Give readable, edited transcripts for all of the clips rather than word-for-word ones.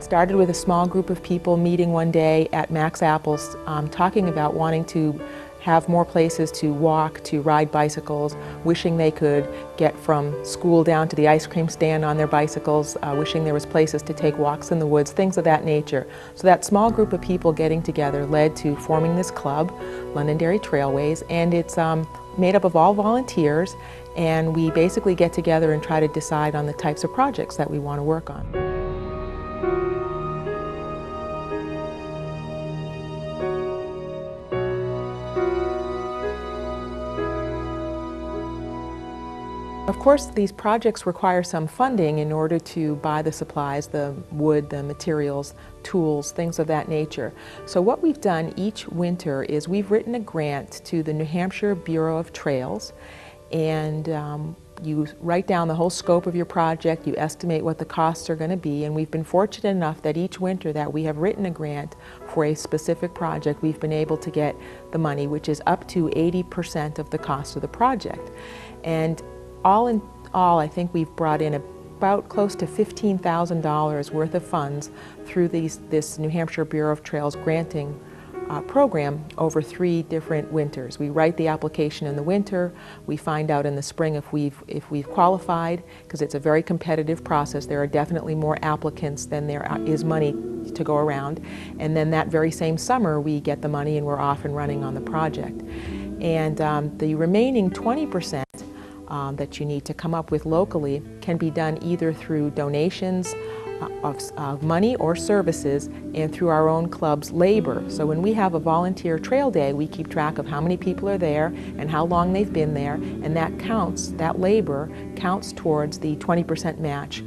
It started with a small group of people meeting one day at Max Apple's, talking about wanting to have more places to walk, to ride bicycles, wishing they could get from school down to the ice cream stand on their bicycles, wishing there was places to take walks in the woods, things of that nature. So that small group of people getting together led to forming this club, Londonderry Trailways, and it's made up of all volunteers, and we basically get together and try to decide on the types of projects that we want to work on. Of course, these projects require some funding in order to buy the supplies, the wood, the materials, tools, things of that nature. So what we've done each winter is we've written a grant to the New Hampshire Bureau of Trails, and you write down the whole scope of your project, you estimate what the costs are going to be, and we've been fortunate enough that each winter that we have written a grant for a specific project, we've been able to get the money, which is up to 80% of the cost of the project. And all in all, I think we've brought in about close to $15,000 worth of funds through this New Hampshire Bureau of Trails granting program over 3 different winters. We write the application in the winter, we find out in the spring if we've qualified, because it's a very competitive process. There are definitely more applicants than there is money to go around, and then that very same summer we get the money and we're off and running on the project. And the remaining 20% that you need to come up with locally can be done either through donations of money or services and through our own club's labor. So when we have a volunteer trail day, we keep track of how many people are there and how long they've been there, and that counts, that labor counts towards the 20% match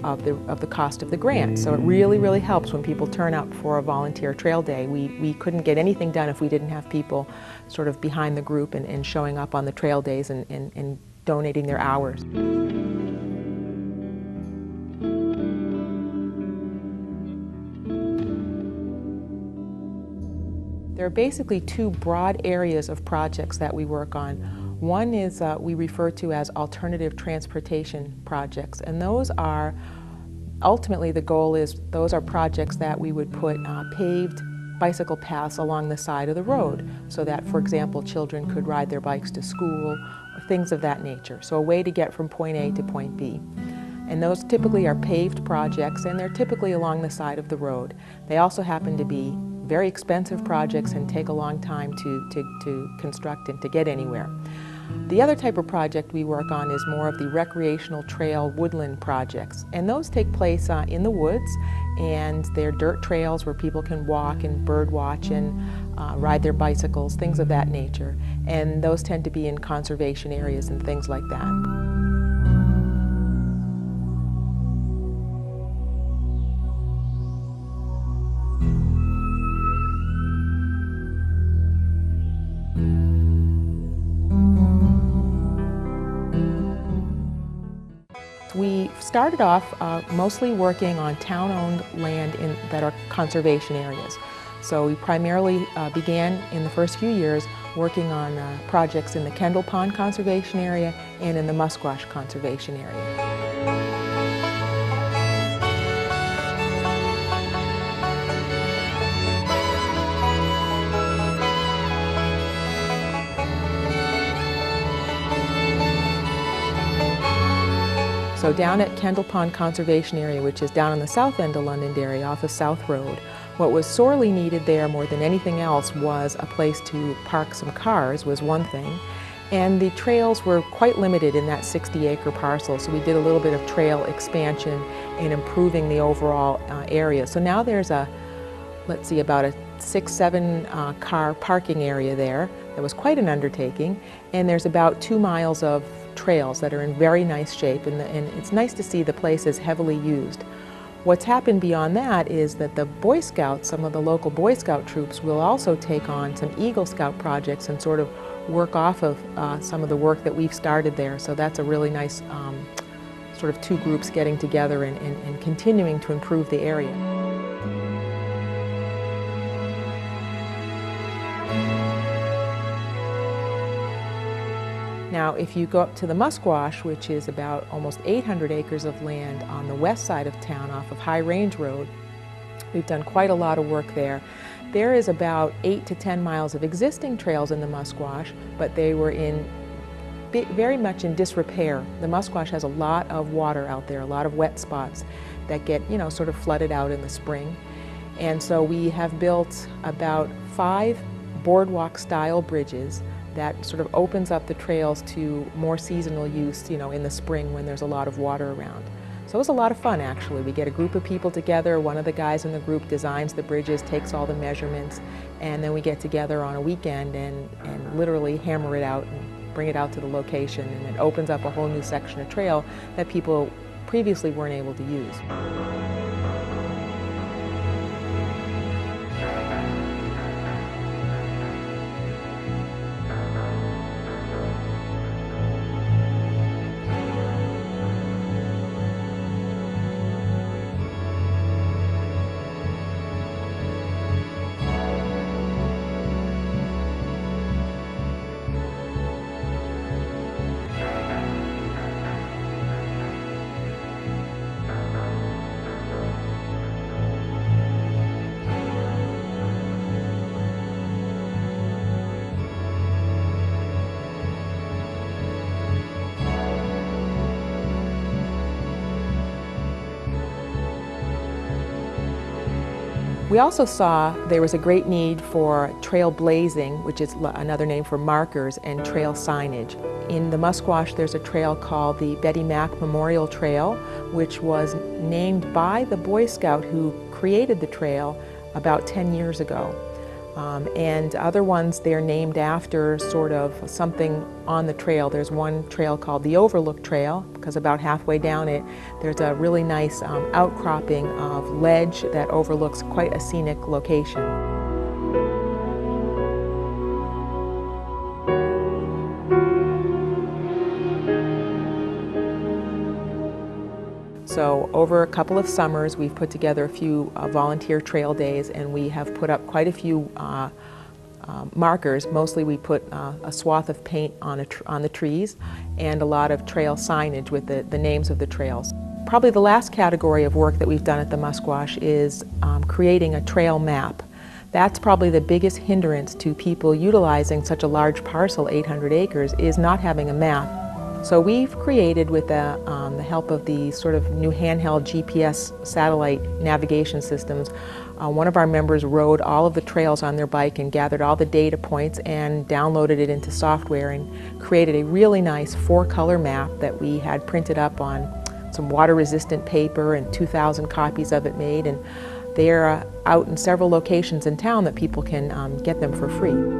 of the cost of the grant. So it really, really helps when people turn up for a volunteer trail day. We couldn't get anything done if we didn't have people sort of behind the group and showing up on the trail days and donating their hours. There are basically 2 broad areas of projects that we work on. One is we refer to as alternative transportation projects, and those are, ultimately the goal is, those are projects that we would put paved bicycle paths along the side of the road so that, for example, children could ride their bikes to school, or things of that nature. So a way to get from point A to point B. And those typically are paved projects, and they're typically along the side of the road. They also happen to be very expensive projects and take a long time to construct and to get anywhere. The other type of project we work on is more of the recreational trail woodland projects, and those take place in the woods, and they're dirt trails where people can walk and bird watch and ride their bicycles, things of that nature, and those tend to be in conservation areas and things like that. We started off mostly working on town-owned land that are conservation areas. So we primarily began in the first few years working on projects in the Kendall Pond Conservation Area and in the Musquash Conservation Area. So down at Kendall Pond Conservation Area, which is down on the south end of Londonderry off of South Road, what was sorely needed there more than anything else was a place to park some cars, was one thing. And the trails were quite limited in that 60-acre parcel, so we did a little bit of trail expansion and improving the overall area. So now there's let's see, about a 6-7 car parking area there. That was quite an undertaking, and there's about 2 miles of trails that are in very nice shape, and it's nice to see the place is heavily used. What's happened beyond that is that the Boy Scouts, some of the local Boy Scout troops, will also take on some Eagle Scout projects and sort of work off of some of the work that we've started there. So that's a really nice sort of 2 groups getting together and continuing to improve the area. Now, Now, if you go up to the Musquash, which is about almost 800 acres of land on the west side of town off of High Range Road, we've done quite a lot of work there. There is about 8 to 10 miles of existing trails in the Musquash, but they were very much in disrepair. The Musquash has a lot of water out there, a lot of wet spots that get, sort of flooded out in the spring. And so we have built about 5 boardwalk-style bridges that sort of opens up the trails to more seasonal use, in the spring when there's a lot of water around. So it was a lot of fun, actually. We get a group of people together, one of the guys in the group designs the bridges, takes all the measurements, and then we get together on a weekend and literally hammer it out and bring it out to the location, and it opens up a whole new section of trail that people previously weren't able to use. We also saw there was a great need for trail blazing, which is another name for markers, and trail signage. In the Musquash, there's a trail called the Betty Mack Memorial Trail, which was named by the Boy Scout who created the trail about 10 years ago. And other ones, they're named after sort of something on the trail. There's one trail called the Overlook Trail, because about halfway down it, there's a really nice outcropping of ledge that overlooks quite a scenic location. So over a couple of summers, we've put together a few volunteer trail days, and we have put up quite a few markers. Mostly we put a swath of paint on the trees and a lot of trail signage with the names of the trails. Probably the last category of work that we've done at the Musquash is creating a trail map. That's probably the biggest hindrance to people utilizing such a large parcel, 800 acres, is not having a map. So we've created, with the help of the sort of new handheld GPS satellite navigation systems, one of our members rode all of the trails on their bike and gathered all the data points and downloaded it into software and created a really nice 4-color map that we had printed up on some water-resistant paper, and 2,000 copies of it made, and they're out in several locations in town that people can get them for free.